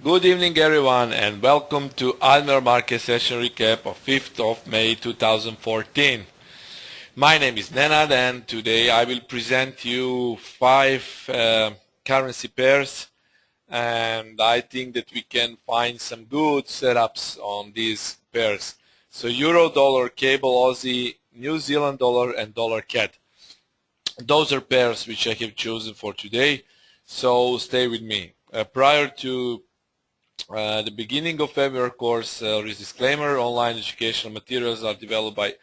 Good evening everyone and welcome to Admiral Market Session Recap of 5th of May 2014. My name is Nenad and today I will present you 5 currency pairs, and I think that we can find some good setups on these pairs. So Euro, Dollar, Cable, Aussie, New Zealand Dollar and Dollar CAD. Those are pairs which I have chosen for today, so stay with me. Prior to the beginning of February course, is disclaimer: online educational materials are developed by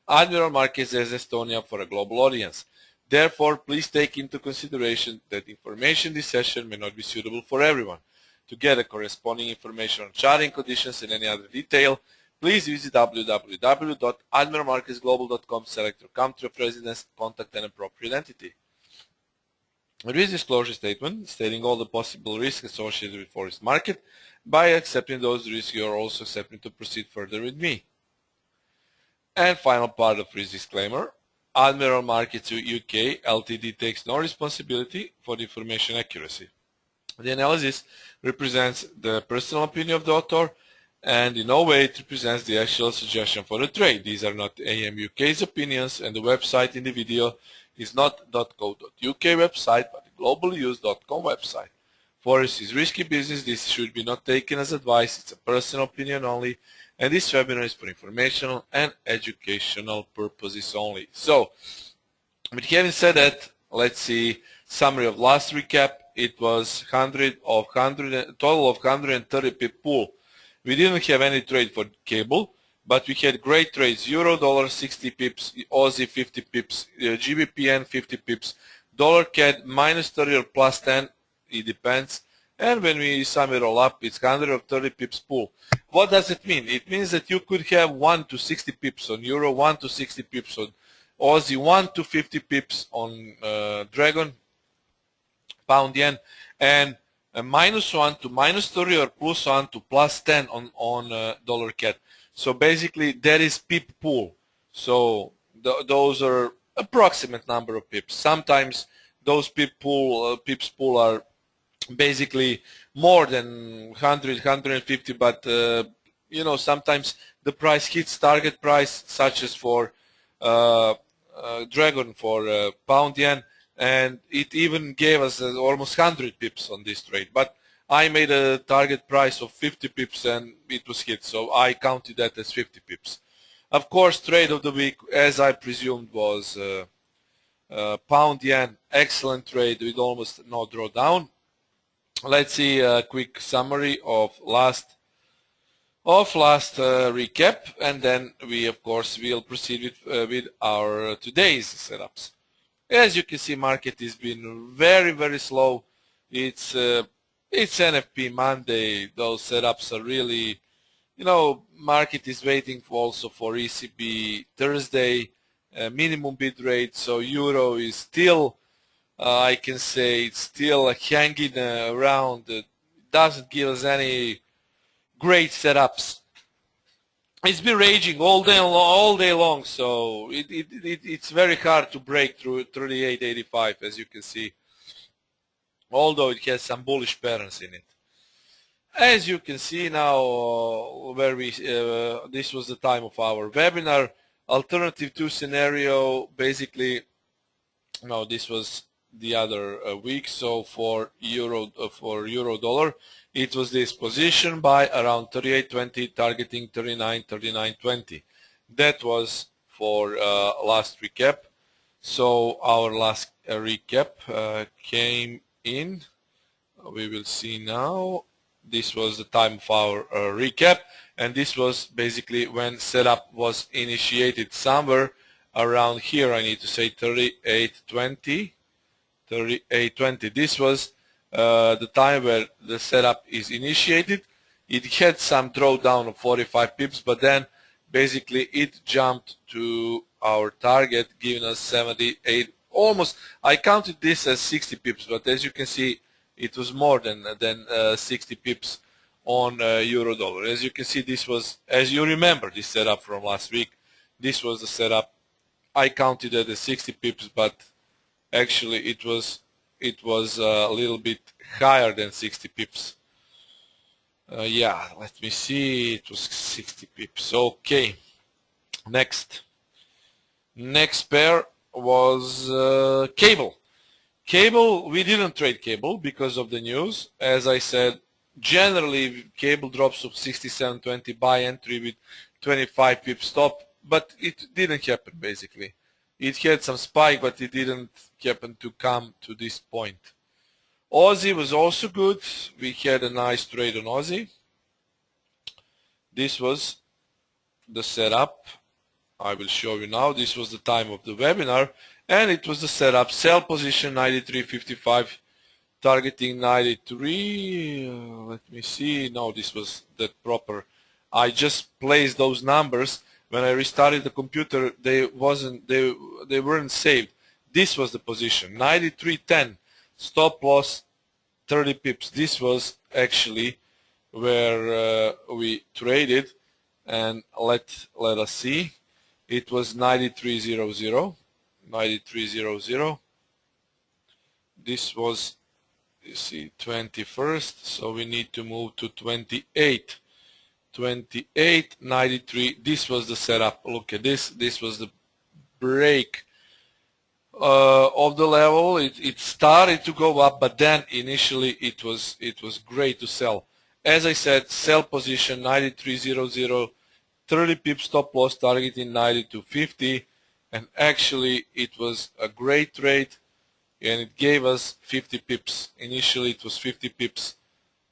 Admiral Markets as Estonia for a global audience. Therefore, please take into consideration that information in this session may not be suitable for everyone. To get a corresponding information on charting conditions and any other detail, please visit www.admiralmarketsglobal.com, select your country of residence, contact an appropriate entity. A risk disclosure statement stating all the possible risks associated with Forex market. By accepting those risks, you are also accepting to proceed further with me. And final part of risk disclaimer: Admiral Markets UK Ltd takes no responsibility for the information accuracy. The analysis represents the personal opinion of the author, and in no way it represents the actual suggestion for the trade. These are not AM UK's opinions, and the website in the video is not .co.uk website, but the globalnews.com website. Forex is risky business. This should be not taken as advice. It's a personal opinion only, and this webinar is for informational and educational purposes only. So, with having said that, let's see summary of last recap. It was total of 130 pip pool. We didn't have any trade for cable, but we had great trades: Euro, Dollar 60 pips, Aussie 50 pips, GBP 50 pips, Dollar CAD minus 30 or plus 10, it depends. And when we sum it all up, it's 130 pips pool. What does it mean? It means that you could have 1 to 60 pips on Euro, 1 to 60 pips on Aussie, 1 to 50 pips on Dragon, Pound Yen, and a -1 to -30 or +1 to +10 on Dollar CAD. So basically that is pip pool. So those are approximate number of pips. Sometimes those pips pool are basically more than 100, 150, but you know, sometimes the price hits target price, such as for Dragon, for Pound Yen, and it even gave us almost 100 pips on this trade. But I made a target price of 50 pips and it was hit, so I counted that as 50 pips. Of course, trade of the week, as I presumed, was Pound Yen. Excellent trade with almost no drawdown. Let's see a quick summary of last recap, and then we of course will proceed with our today's setups. As you can see, market has been very slow. It's NFP Monday. Those setups are really, you know, market is waiting also for ECB Thursday minimum bid rate. So Euro is still, I can say, it's still hanging around. It doesn't give us any great setups. It's been raging all day long, so it's very hard to break through 38.85, as you can see, although it has some bullish patterns in it. As you can see now, where we this was the time of our webinar. Alternative 2 scenario, basically, no, this was the other week. So for Euro Dollar, it was this position by around 38.20, targeting 39.20. That was for last recap. So our last recap came in. We will see now. This was the time of our recap, and this was basically when setup was initiated, somewhere around here. I need to say 38.20. This was the time where the setup is initiated. It had some drawdown of 45 pips, but then basically it jumped to our target, giving us 78, almost. I counted this as 60 pips, but as you can see, it was more than 60 pips on Euro Dollar. As you can see, this was, as you remember this setup from last week, this was the setup. I counted it as 60 pips, but actually it was a little bit higher than 60 pips. Yeah, let me see. It was 60 pips. Okay. Next pair was cable. Cable, we didn't trade cable because of the news. As I said, generally cable drops of 67.20 buy entry with 25 pip stop, but it didn't happen basically. It had some spike, but it didn't happen to come to this point. Aussie was also good. We had a nice trade on Aussie. This was the setup. I will show you now. This was the time of the webinar, and it was the setup. Sell position 93.55, targeting 93. Let me see. No, this was that proper. I just placed those numbers. When I restarted the computer, they weren't saved. This was the position 93.10. Stop loss 30 pips. This was actually where we traded, and let us see. It was 93.00. 93.00. This was, you see, 21st, so we need to move to 28. 28.93. This was the setup. Look at this. This was the break of the level. It started to go up, but then initially it was great to sell. As I said, sell position 93.00, 30 pips stop loss, targeting 92.50, and actually it was a great trade, and it gave us 50 pips. Initially it was 50 pips.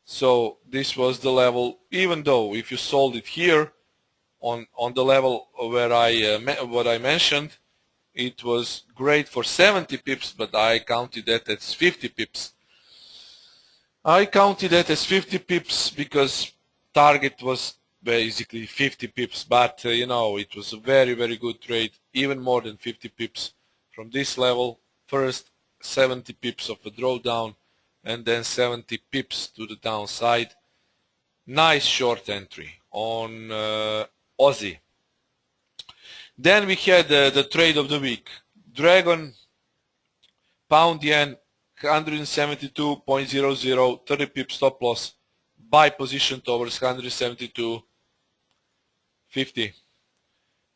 So this was the level, even though if you sold it here on the level where what I mentioned, it was great for 70 pips, but I counted that as 50 pips. I counted that as 50 pips because target was basically 50 pips, but you know, it was a very, very good trade, even more than 50 pips from this level. First 70 pips of a drawdown, and then 70 pips to the downside. Nice short entry on Aussie. Then we had the trade of the week. Dragon, pound yen, 172.00, 30 pips stop loss. Buy position towards 172.50.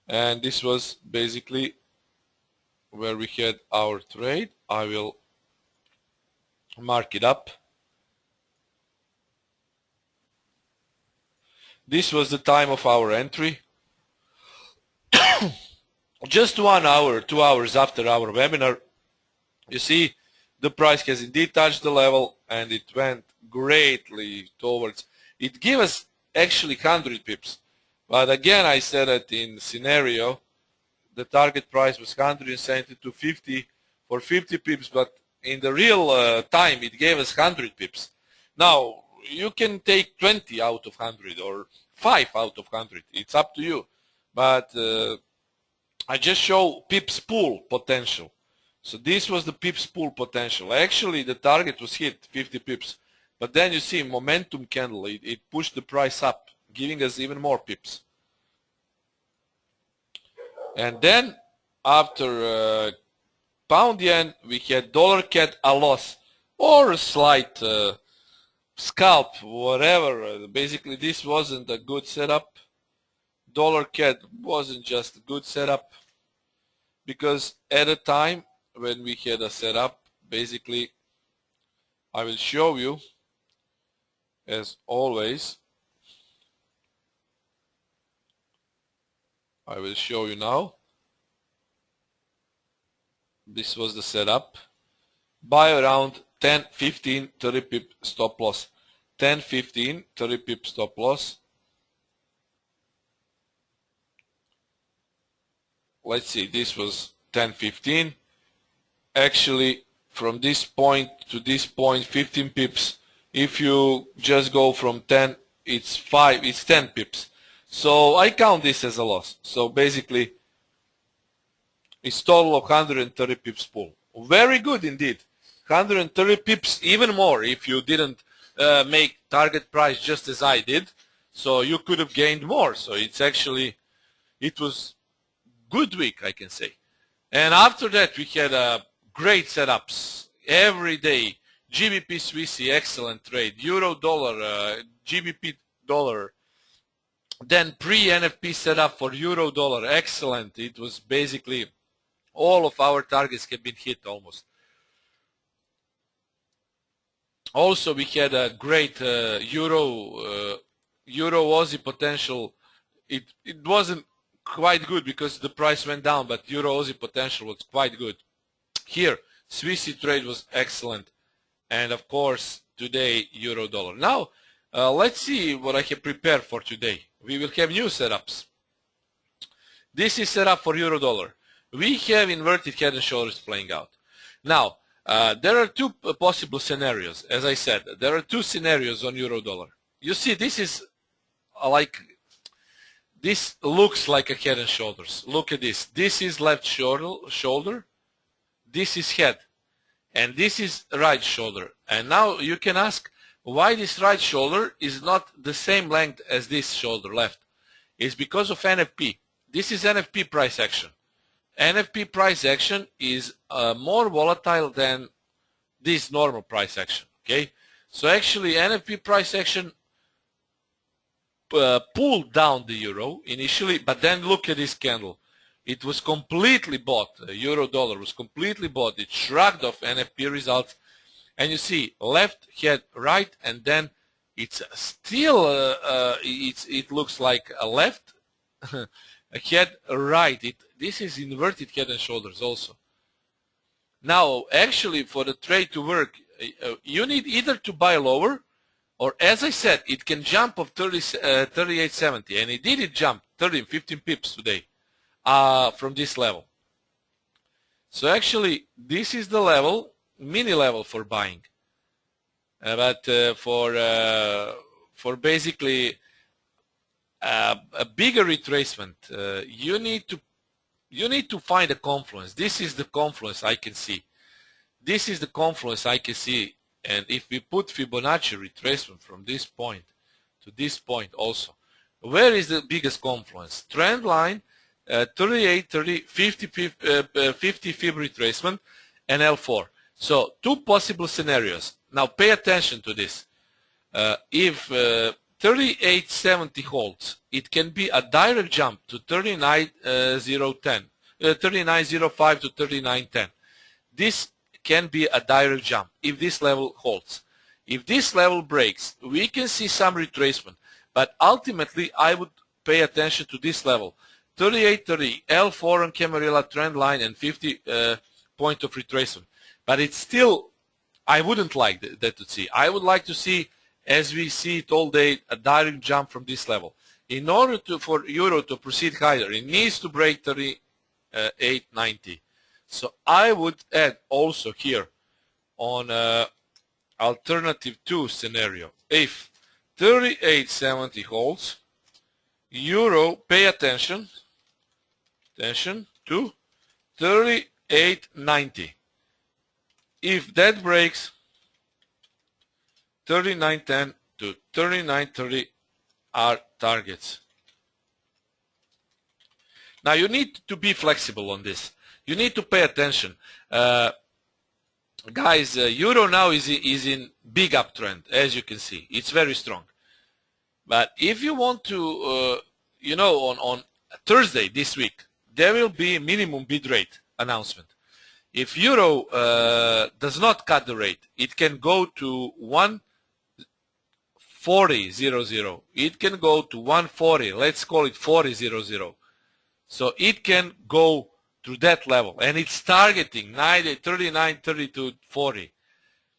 And this was basically where we had our trade. I will mark it up. This was the time of our entry. Just 1 hour, 2 hours after our webinar, you see the price has indeed touched the level, and it went greatly towards. It gave us actually 100 pips, but again I said that in scenario the target price was 172.50 for 50 pips, but in the real time it gave us 100 pips. Now you can take 20 out of 100 or 5 out of 100. It's up to you, but I just show pips pool potential. So this was the pips pool potential. Actually the target was hit 50 pips, but then you see momentum candle, it pushed the price up, giving us even more pips. And then after pound yen, we had dollar CAD a loss or a slight scalp, whatever. Basically this wasn't a good setup. Dollar CAD wasn't just a good setup, because at a time when we had a setup, basically I will show you as always. I will show you now. This was the setup. Buy around 10, 15, 30 pip stop loss. 10, 15, 30 pip stop loss. Let's see, this was 10, 15. Actually, from this point to this point, 15 pips. If you just go from 10, it's 10 pips. So I count this as a loss. So basically, it's total of 130 pips pool. Very good indeed. 130 pips, even more if you didn't make target price just as I did. So you could have gained more. So it's actually, it was good week, I can say. And after that, we had great setups every day. GBP Swissy, excellent trade. Euro dollar, GBP dollar. Then pre-NFP setup for euro dollar, excellent. It was basically all of our targets have been hit almost. Also, we had a great euro Aussie potential. It wasn't quite good because the price went down, but euro Aussie potential was quite good. Here, Swissy trade was excellent, and of course today euro dollar. Now let's see what I have prepared for today. We will have new setups. This is set up for euro dollar. We have inverted head and shoulders playing out. Now there are two possible scenarios. As I said, there are two scenarios on euro dollar. You see, this is this looks like a head and shoulders. Look at this. This is left shoulder. This is head. And this is right shoulder. And now you can ask why this right shoulder is not the same length as this shoulder left. It's because of NFP. This is NFP price action. NFP price action is more volatile than this normal price action. Okay? So actually NFP price action pulled down the euro initially, but then look at this candle. It was completely bought. Euro dollar was completely bought. It shrugged off NFP results, and you see left head right, and then it's still it looks like a left a head right. This is inverted head and shoulders also. Now actually for the trade to work, you need either to buy lower, or as I said, it can jump of 38.70, and it did jump 15 pips today from this level. So actually this is the level, mini level for buying, but for basically a bigger retracement, you need to find a confluence. This is the confluence I can see. This is the confluence I can see. And if we put Fibonacci retracement from this point to this point also, where is the biggest confluence? Trend line, 38, 30, 50 fib retracement, and L4. So two possible scenarios. Now pay attention to this. If 38.70 holds, it can be a direct jump to 39.010, 39.05 to 39.10. This can be a direct jump if this level holds. If this level breaks, we can see some retracement, but ultimately I would pay attention to this level, 38.30, L4 on Camarilla trend line, and 50 point of retracement. But it's still, I wouldn't like that to see. I would like to see, as we see it all day, a direct jump from this level. In order for euro to proceed higher, it needs to break 38.90. So I would add also here on alternative 2 scenario, if 38.70 holds, euro, pay attention to 38.90. If that breaks, 39.10 to 39.30 are targets. Now you need to be flexible on this. You need to pay attention. Guys, euro now is in big uptrend, as you can see. It's very strong. But if you want to, you know, on Thursday this week, there will be minimum bid rate announcement. If euro does not cut the rate, it can go to 140.00. It can go to 140. Let's call it 40.00. So it can go to that level, and it's targeting 39, 32, 40.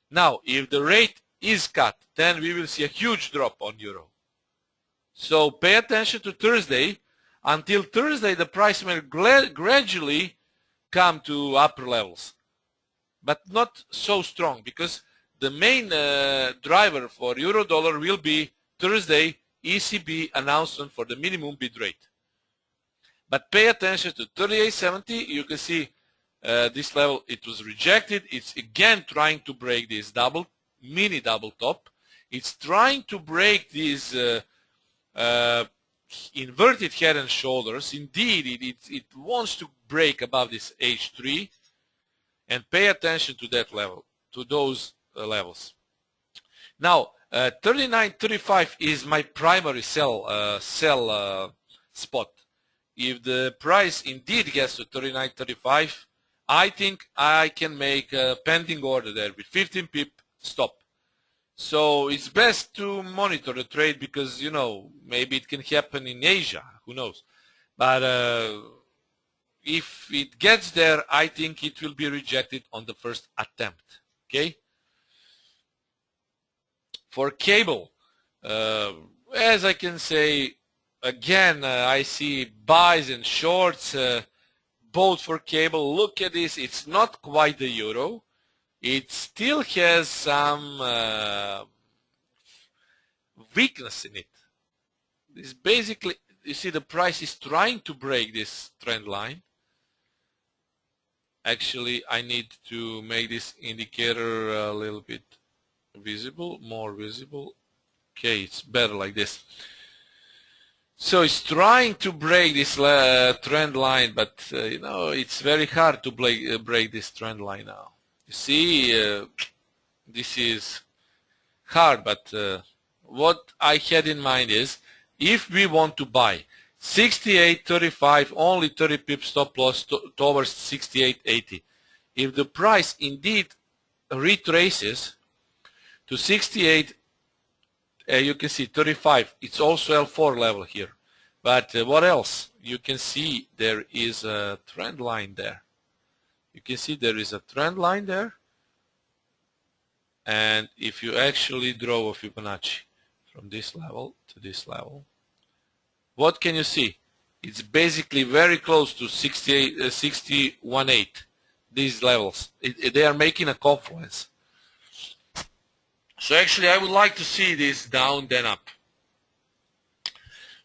Now, if the rate is cut, then we will see a huge drop on euro. So pay attention to Thursday. Until Thursday, the price may gradually come to upper levels, but not so strong, because the main driver for euro dollar will be Thursday ECB announcement for the minimum bid rate. But pay attention to 38.70. You can see this level, it was rejected. It's again trying to break this mini double top. It's trying to break these inverted head and shoulders. Indeed, it wants to break above this H3, and pay attention to that level, to those levels. Now 39.35 is my primary sell spot. If the price indeed gets to 39.35, I think I can make a pending order there with 15 pip stop. So it's best to monitor the trade because, you know, maybe it can happen in Asia, who knows. But if it gets there, I think it will be rejected on the first attempt, okay? For cable, as I can say, again, I see buys and shorts, both for cable. Look at this, it's not quite the euro. It still has some weakness in it. This basically, you see the price is trying to break this trend line. Actually, I need to make this indicator a little bit visible, more visible. Okay, it's better like this. So it's trying to break this trend line, but you know, it's very hard to break this trend line now. You see, this is hard, but what I had in mind is, if we want to buy 68.35, only 30 pips stop loss towards 68.80. If the price indeed retraces to 68, you can see 35, it's also L4 level here. But what else? You can see there is a trend line there. You can see there is a trend line there. And if you actually draw a Fibonacci from this level to this level, what can you see? It's basically very close to 61.8, these levels. They are making a confluence. So actually I would like to see this down then up.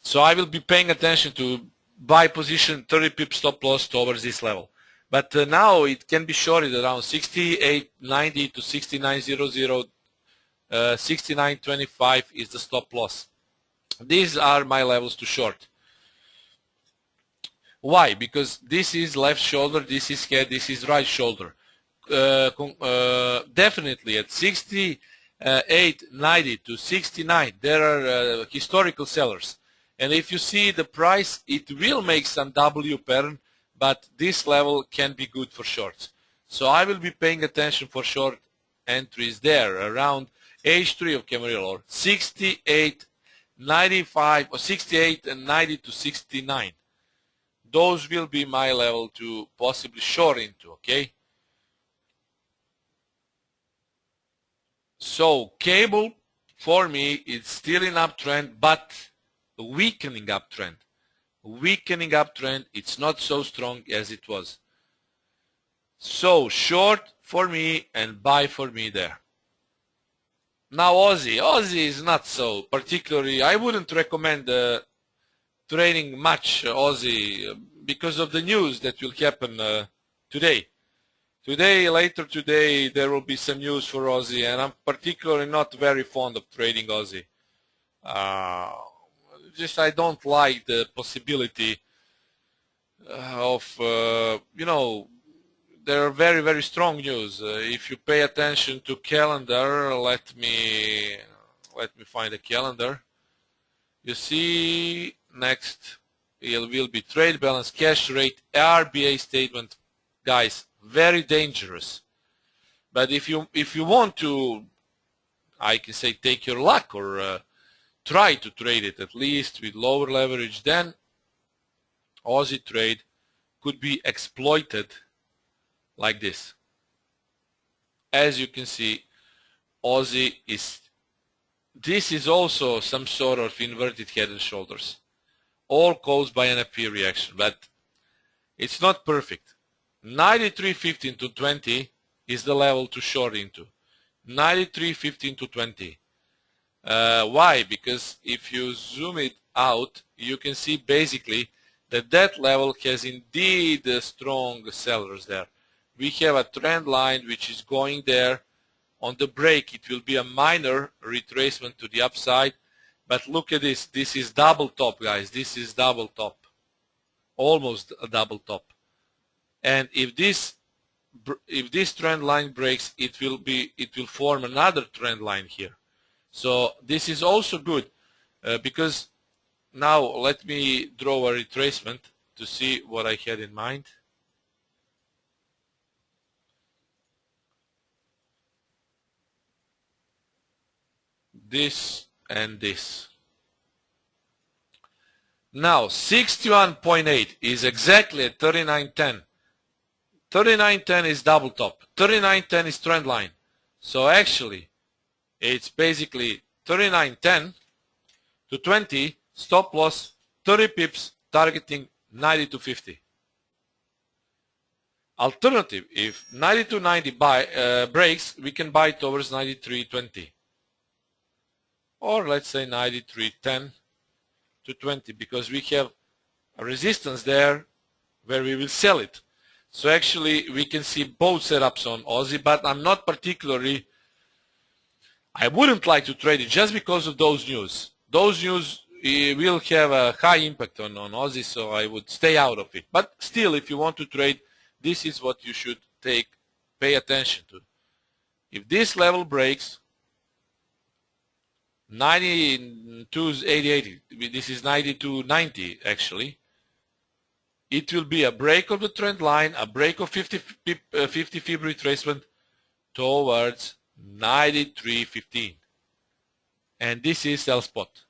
So I will be paying attention to buy position 30 pip stop loss towards this level. But now it can be shorted around 68.90 to 69.00, 69.25 is the stop loss. These are my levels to short. Why? Because this is left shoulder, this is head, this is right shoulder. Definitely at 68.90 to 69, there are historical sellers. And if you see the price, it will make some W pattern, but this level can be good for shorts. So I will be paying attention for short entries there around H3 of Camarillo, or 68.95 or 68.90 to 69. Those will be my level to possibly short into, okay? So cable for me is still in uptrend, but weakening uptrend. Weakening uptrend, it's not so strong as it was. So short for me and buy for me there. Now Aussie is not so particularly, I wouldn't recommend trading much Aussie because of the news that will happen today. Later today, there will be some news for Aussie, and I'm particularly not very fond of trading Aussie. Just I don't like the possibility of, you know, there are very, very strong news. If you pay attention to calendar, let me find a calendar. You see, next it will be trade balance, cash rate, RBA statement. Guys, very dangerous. But if you want to, I can say, take your luck or try to trade it at least with lower leverage, then Aussie trade could be exploited like this. As you can see, Aussie is, this is also some sort of inverted head and shoulders, all caused by an NFP reaction, but it's not perfect. 93.15 to 20 is the level to short into. 93.15 to 20. Why? Because if you zoom it out, you can see basically that that level has indeed strong sellers there. We have a trend line which is going there. On the break, it will be a minor retracement to the upside. But look at this. This is double top, guys. This is double top. Almost a double top. And if this if this trend line breaks, it will form another trend line here. So this is also good because now let me draw a retracement to see what I had in mind. This and this. Now 61.8 is exactly at 39.10. 39.10 is double top. 39.10 is trend line. So actually it's basically 39.10 to 20, stop loss 30 pips, targeting 92.50. Alternative, if 92.90 breaks, we can buy towards 93.20. Or let's say 93.10 to 20, because we have a resistance there where we will sell it. So actually we can see both setups on Aussie, but I'm not particularly, I wouldn't like to trade it just because of those news. Those news will have a high impact on Aussie, so I would stay out of it. But still, if you want to trade, this is what you should pay attention to. If this level breaks, 92.88, this is 92.90 actually, it will be a break of the trend line, a break of 50 fib retracement towards 93.15. And this is sell spot.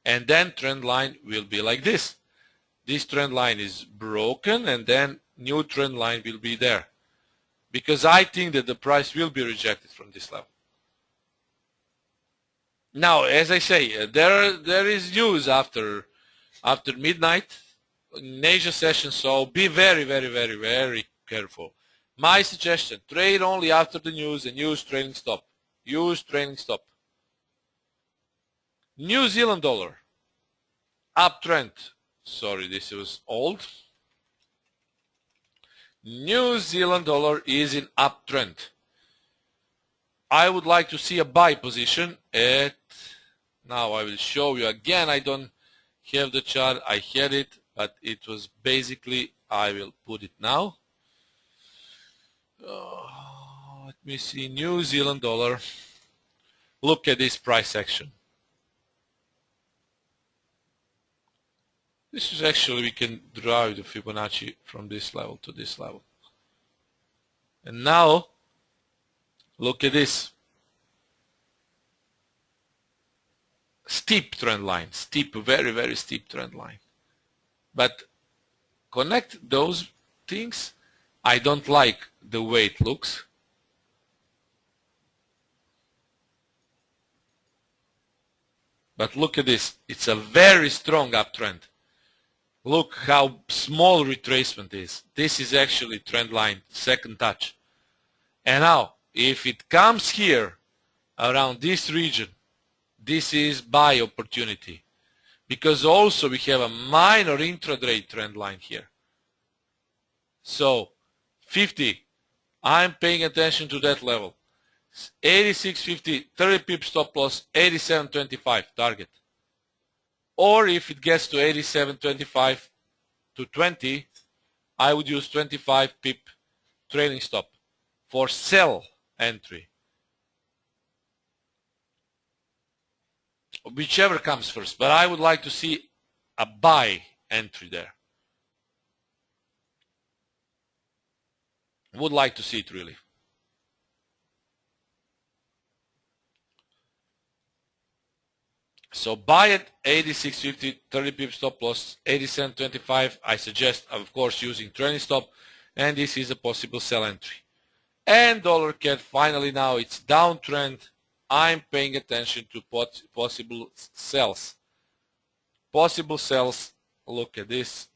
And then trend line will be like this. This trend line is broken and then new trend line will be there. Because I think that the price will be rejected from this level. Now, as I say, there is news after midnight in Asia session, so be very, very, very, very careful. My suggestion, trade only after the news and use trailing stop. Use trailing stop. New Zealand dollar, uptrend. Sorry, this was old. New Zealand dollar is in uptrend. I would like to see a buy position at, now I will show you again, I don't have the chart, I had it, but it was basically, I will put it now. Let me see, New Zealand dollar. Look at this price action. This is actually, we can drive the Fibonacci from this level to this level. And now, look at this. Steep trend line, steep, very, very steep trend line. But connect those things. I don't like the way it looks. But look at this. It's a very strong uptrend. Look how small retracement is. This is actually trend line, second touch. And now, if it comes here around this region, this is buy opportunity. Because also we have a minor intraday trend line here. So 50, I'm paying attention to that level. 86.50, 30 pip stop loss, 87.25 target. Or if it gets to 87.25 to 20, I would use 25 pip trailing stop for sell entry. Whichever comes first, but I would like to see a buy entry there. Would like to see it really. So buy at 86.50, 30 pip stop loss, 87.25. I suggest, of course, using trailing stop, and this is a possible sell entry. And dollar CAD, finally now it's downtrend. I'm paying attention to possible sells. Possible sells, look at this.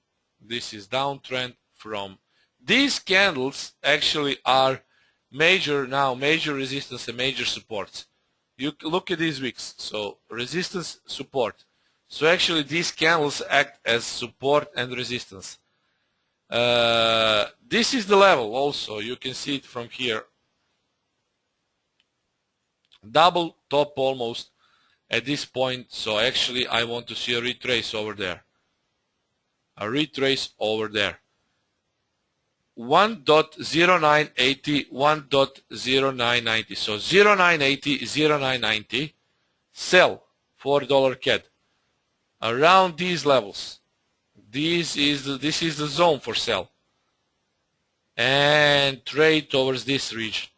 This is downtrend from these candles actually are major resistance and major supports. You look at these wicks, so resistance, support. So actually these candles act as support and resistance. This is the level also, you can see it from here. Double top almost at this point, so actually I want to see a retrace over there. A retrace over there. 1.0980, 1.0990. So 0980, 0990, sell for dollar CAD around these levels. This is the zone for sell, and trade towards this region.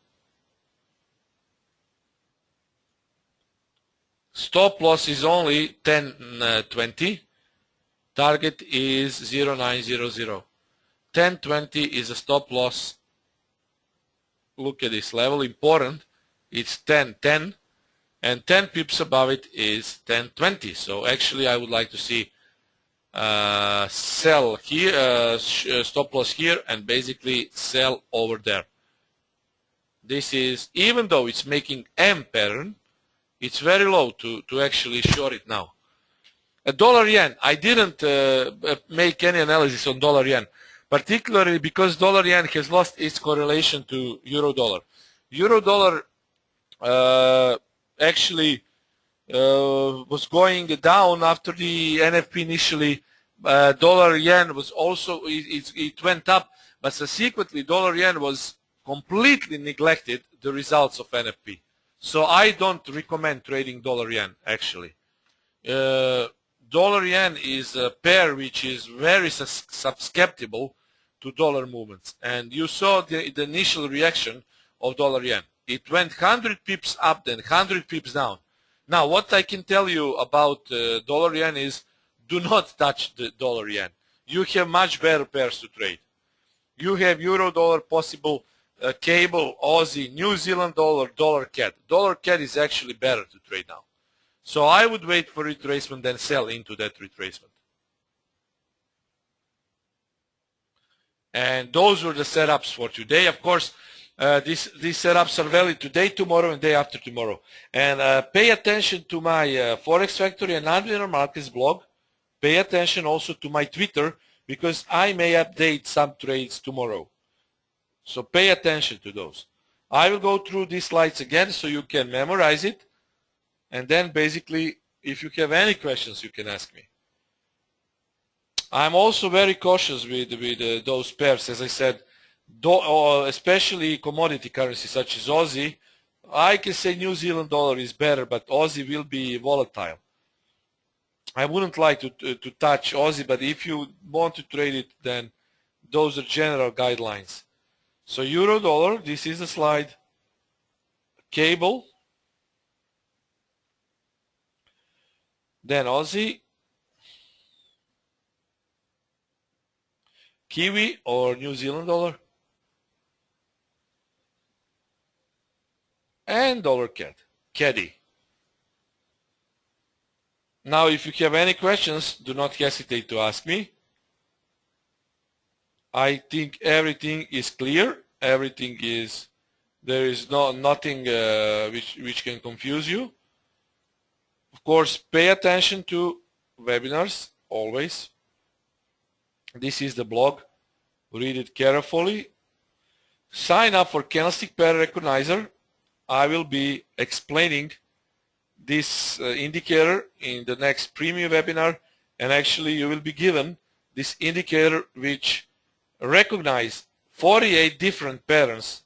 Stop loss is only 10.20. Target is 0900. 10.20 is a stop loss. Look at this level, important. It's 10.10, and 10 pips above it is 10.20. So actually I would like to see sell here, stop loss here, and basically sell over there. This is, even though it's making M pattern, it's very low to actually short it now. A dollar yen, I didn't make any analysis on dollar yen, particularly because dollar yen has lost its correlation to euro dollar. Euro dollar actually was going down after the NFP initially. Dollar yen was also, it went up, but subsequently dollar yen was completely neglected the results of NFP. So I don't recommend trading dollar yen actually. Dollar yen is a pair which is very susceptible to dollar movements, and you saw the initial reaction of dollar yen. It went 100 pips up, then 100 pips down. Now what I can tell you about dollar yen is, do not touch the dollar yen. You have much better pairs to trade. You have euro dollar possible, cable, Aussie, New Zealand dollar, dollar CAD. Dollar CAD is actually better to trade now. So I would wait for retracement, then sell into that retracement. And those were the setups for today. Of course, these setups are valid today, tomorrow, and day after tomorrow. And pay attention to my Forex Factory and Nonlinear Markets blog. Pay attention also to my Twitter, because I may update some trades tomorrow. So pay attention to those. I will go through these slides again so you can memorize it. And then basically, if you have any questions, you can ask me. I'm also very cautious with those pairs, as I said, especially commodity currencies such as Aussie. I can say New Zealand dollar is better, but Aussie will be volatile. I wouldn't like to touch Aussie, but if you want to trade it, then those are general guidelines. So euro dollar, this is the slide. Cable. Then Aussie. Kiwi or New Zealand dollar. And dollar CAD. CAD. Now, if you have any questions, do not hesitate to ask me. I think everything is clear. Everything is, there is nothing which can confuse you. Of course, pay attention to webinars always. This is the blog. Read it carefully. Sign up for Candlestick Pair Recognizer. I will be explaining this indicator in the next premium webinar, and actually you will be given this indicator which recognize 48 different patterns,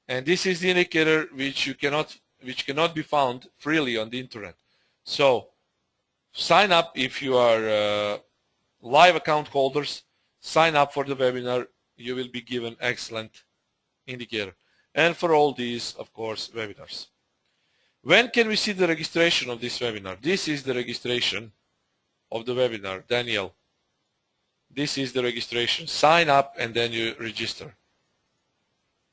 and this is the indicator which cannot be found freely on the internet. So sign up if you are live account holders. Sign up for the webinar. You will be given excellent indicator, and for all these, of course, webinars. When can we see the registration of this webinar? This is the registration of the webinar, Daniel. This is the registration. Sign up and then you register.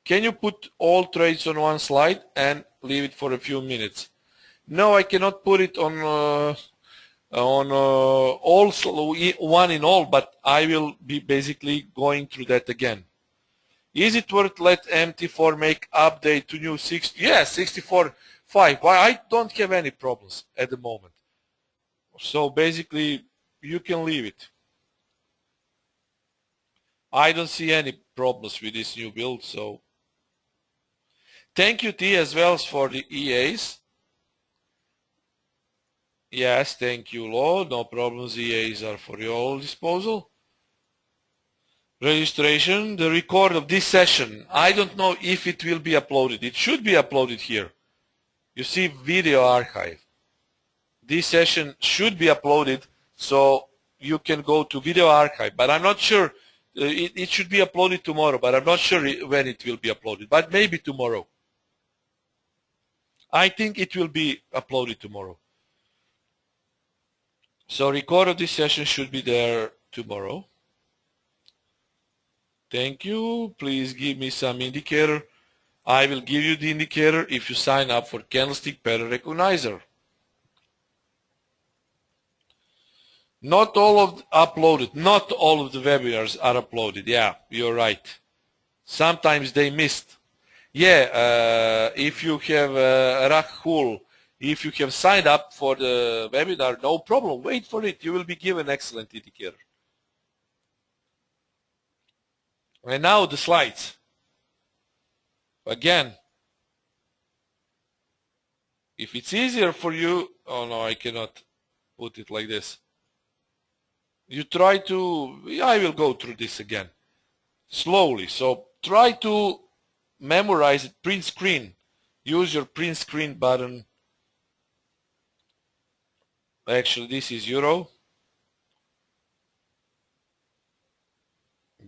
Can you put all trades on one slide and leave it for a few minutes? No, I cannot put it on all one in all, but I will be basically going through that again. Is it worth let MT4 make update to new 60? Yes, 64.5. Why? I don't have any problems at the moment. So basically, you can leave it. I don't see any problems with this new build. So thank you, T, as well for the EAs. Yes, thank you, Lord. No problems. EAs are for your disposal. Registration, the record of this session. I don't know if it will be uploaded. It should be uploaded here. You see video archive. This session should be uploaded, so you can go to video archive. But I'm not sure. It should be uploaded tomorrow, but I'm not sure when it will be uploaded. But maybe tomorrow. I think it will be uploaded tomorrow. So record of this session should be there tomorrow. Thank you. Please give me some indicator. I will give you the indicator if you sign up for Candlestick Pattern Recognizer. Not all of not all of the webinars are uploaded. Yeah, you're right. Sometimes they missed. Yeah, if you have Rahul, if you have signed up for the webinar, no problem. Wait for it. You will be given excellent indicator. And now the slides. Again, if it's easier for you, oh no, I cannot put it like this. You try to, I will go through this again, slowly. So try to memorize it, print screen. Use your print screen button. Actually, this is euro.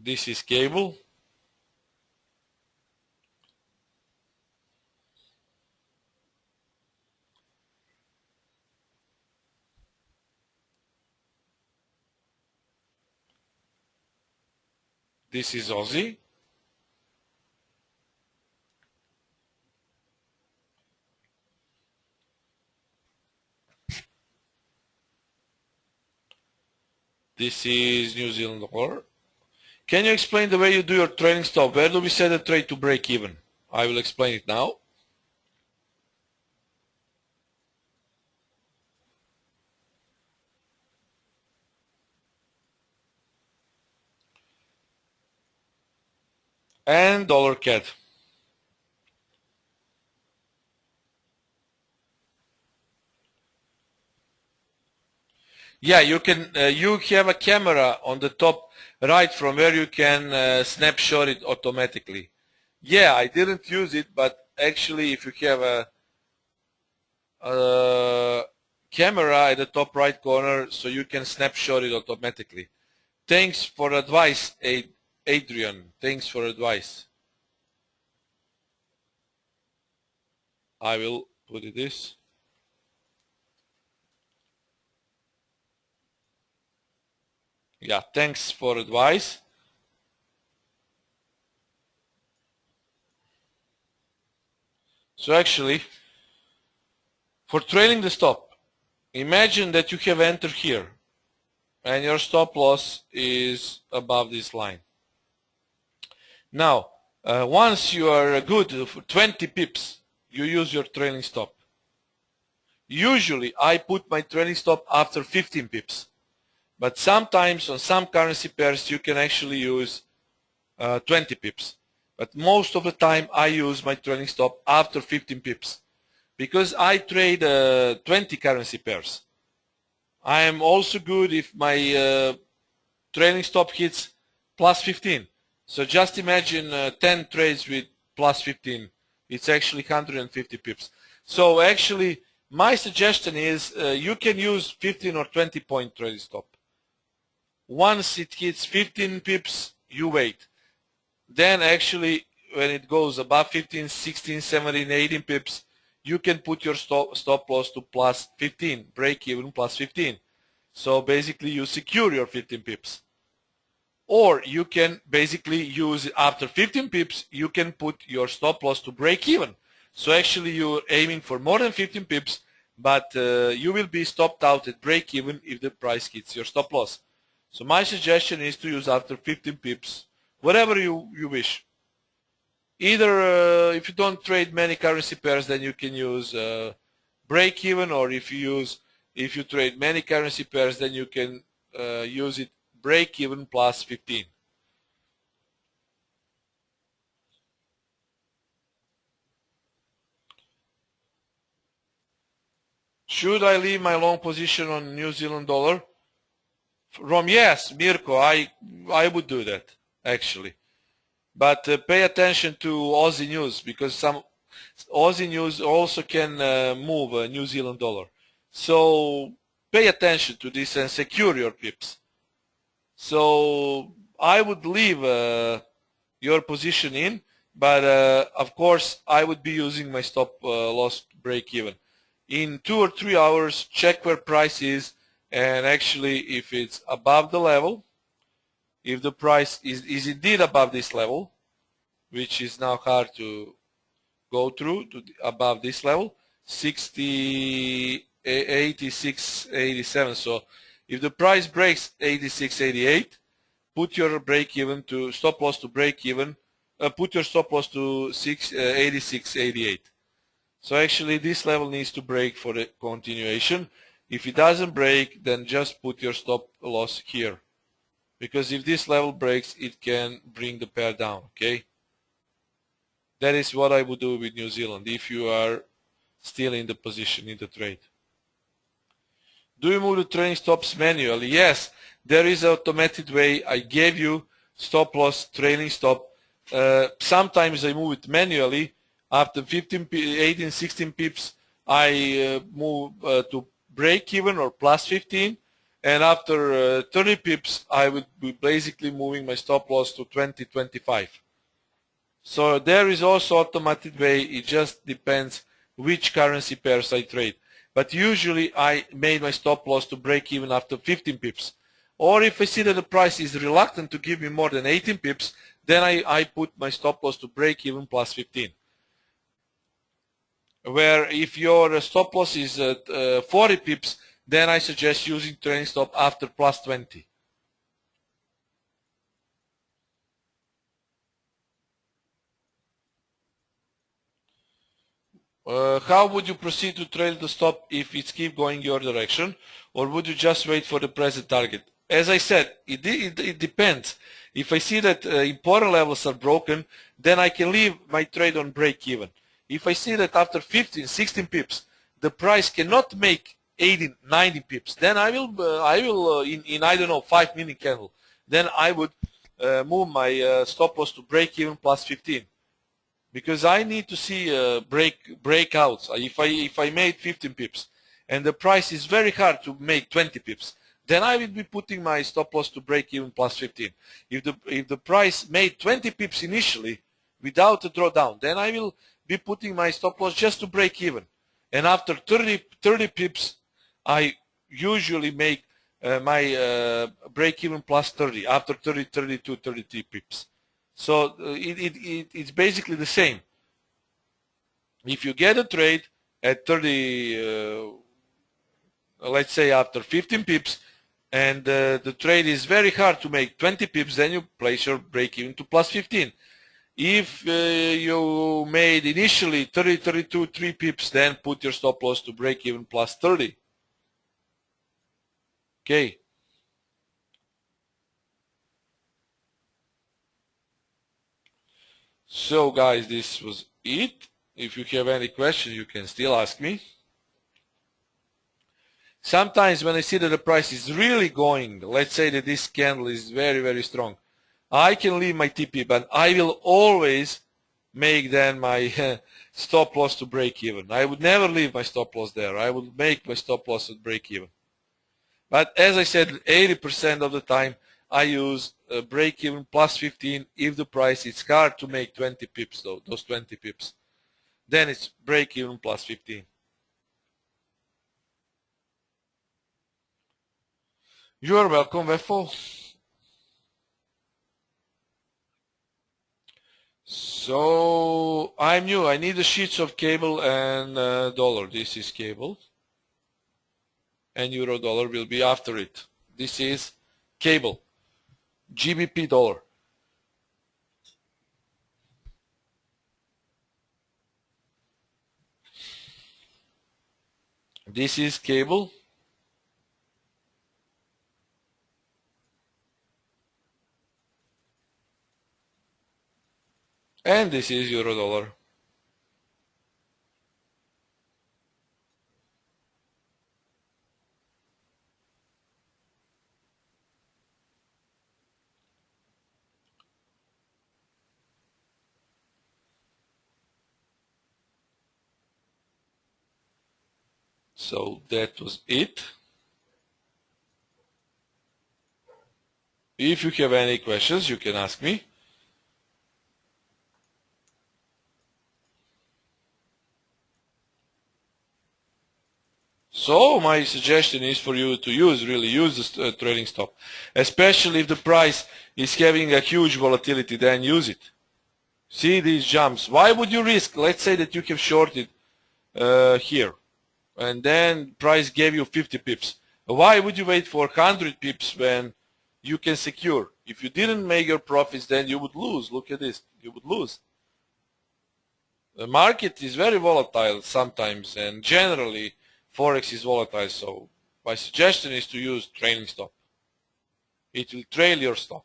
This is cable. This is Aussie. This is New Zealand dollar. Can you explain the way you do your trailing stop? Where do we set a trade to break even? I will explain it now. And dollar CAD. Yeah, you can. You have a camera on the top right from where you can snapshot it automatically. Yeah, I didn't use it, but actually, if you have a camera at the top right corner, so you can snapshot it automatically. Thanks for advice, Adrian. Thanks for advice. I will put it this. Yeah, thanks for advice. So actually, for trailing the stop, imagine that you have entered here and your stop loss is above this line. Now, once you are good for 20 pips, you use your trailing stop. Usually, I put my trailing stop after 15 pips. But sometimes on some currency pairs you can actually use 20 pips. But most of the time I use my trailing stop after 15 pips. Because I trade 20 currency pairs. I am also good if my trailing stop hits plus 15. So just imagine 10 trades with plus 15. It's actually 150 pips. So actually my suggestion is you can use 15 or 20 point trailing stop. Once it hits 15 pips, you wait. Then actually, when it goes above 15, 16, 17, 18 pips, you can put your stop loss to plus 15, break even plus 15. So basically, you secure your 15 pips. Or you can basically use, after 15 pips, you can put your stop loss to break even. So actually, you're aiming for more than 15 pips, but you will be stopped out at break even if the price hits your stop loss. So my suggestion is to use after 15 pips, whatever you wish. Either if you don't trade many currency pairs, then you can use break even, or if you trade many currency pairs, then you can use it break even plus 15. Should I leave my long position on New Zealand dollar? Yes, Mirko, I would do that. actually. But pay attention to Aussie news, because some Aussie news also can move a New Zealand dollar. So pay attention to this and secure your pips. So I would leave your position in, but of course I would be using my stop loss break even. In 2 or 3 hours, check where price is, and actually if it's above the level, if the price is indeed above this level, which is now hard to go through to above this level, 60, 86, 87. So if the price breaks 86, 88, put your break even to stop loss to break even. Put your stop loss to 86, 88. So actually this level needs to break for the continuation. If it doesn't break, then just put your stop loss here, because if this level breaks, it can bring the pair down. Okay, that is what I would do with New Zealand if you are still in the position in the trade. Do you move the trailing stops manually? Yes, there is an automated way. I gave you stop loss, trailing stop. Sometimes I move it manually. After 15, 18, 16 pips, I move to break even or plus 15. And after 30 pips, I would be basically moving my stop loss to 20, 25. So there is also automated way. It just depends which currency pairs I trade. But usually I made my stop loss to break even after 15 pips. Or if I see that the price is reluctant to give me more than 18 pips, then I put my stop loss to break even plus 15. Where if your stop loss is at 40 pips, then I suggest using trailing stop after plus 20. How would you proceed to trail the stop if it keeps going your direction, or would you just wait for the present target? As I said, it depends. If I see that important levels are broken, then I can leave my trade on break even. If I see that after 15, 16 pips, the price cannot make 18, 90 pips, then I will in I don't know 5-minute candle, then I would move my stop loss to break even plus 15. Because I need to see breakouts. If I made 15 pips and the price is very hard to make 20 pips, then I will be putting my stop loss to break even plus 15. If the price made 20 pips initially without a drawdown, then I will be putting my stop loss just to break even. And after 30 pips, I usually make my break even plus 30 after 30, 32, 33 pips. So it's basically the same. If you get a trade at 30, let's say after 15 pips, and the trade is very hard to make 20 pips, then you place your break even to plus 15. If you made initially 30, 32, 3 pips, then put your stop loss to break even plus 30. Okay. So guys, this was it. If you have any questions, you can still ask me. Sometimes when I see that the price is really going, let's say that this candle is very, very strong, I can leave my TP, but I will always make then my stop loss to break even. I would never leave my stop loss there. I would make my stop loss at break even. But as I said, 80% of the time I use break even plus 15 if the price is hard to make 20 pips though, those 20 pips. Then it's break even plus 15. You are welcome, Vefo. So I'm new. I need the sheets of cable and dollar. This is cable. And euro dollar will be after it. This is cable. GBP dollar. This is cable. And this is euro dollar. So that was it. If you have any questions, you can ask me. So my suggestion is for you to really use the trading stop, especially if the price is having a huge volatility, then use it. See these jumps. Why would you risk? Let's say that you have shorted here, and then price gave you 50 pips. Why would you wait for 100 pips when you can secure? If you didn't make your profits, then you would lose. Look at this. You would lose. The market is very volatile sometimes, and generally Forex is volatile, so my suggestion is to use trailing stop. It will trail your stop.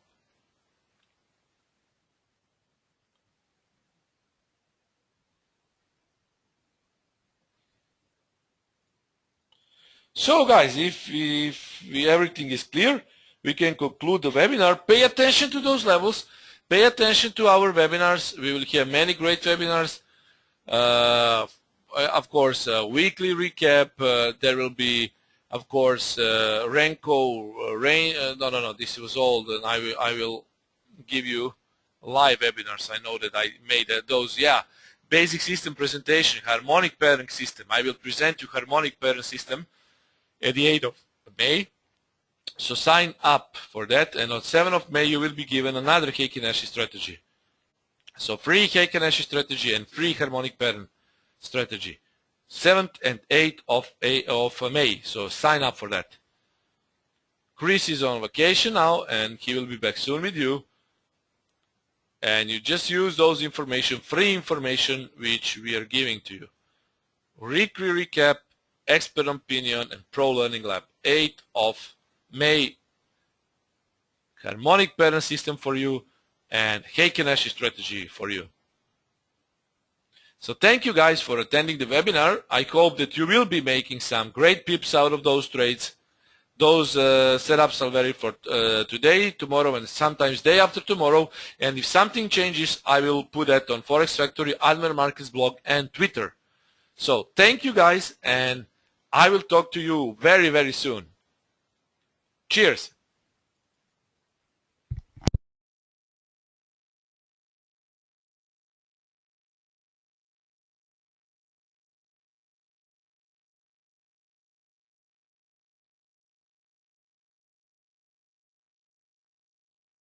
So guys, if everything is clear, we can conclude the webinar. Pay attention to those levels. Pay attention to our webinars. We will have many great webinars. Of course, weekly recap. There will be, of course, Renko. No. This was old, and I will give you live webinars. I know that I made those. Yeah, basic system presentation, harmonic pairing system. I will present you harmonic pairing system at the 8th of May. So sign up for that, and on 7th of May you will be given another Heikin-Ashi strategy. So free Heikin-Ashi strategy and free harmonic pairing strategy. 7th and 8th of May. So sign up for that. Chris is on vacation now, and he will be back soon with you. And you just use those information, free information, which we are giving to you. Weekly recap, expert opinion, and pro learning lab. 8th of May. Harmonic pairing system for you, and Heikin-Ashi strategy for you. So thank you guys for attending the webinar. I hope that you will be making some great pips out of those trades. Those setups are valid for today, tomorrow, and sometimes day after tomorrow. And if something changes, I will put that on Forex Factory, Admiral Markets blog, and Twitter. So thank you guys, and I will talk to you very, very soon. Cheers.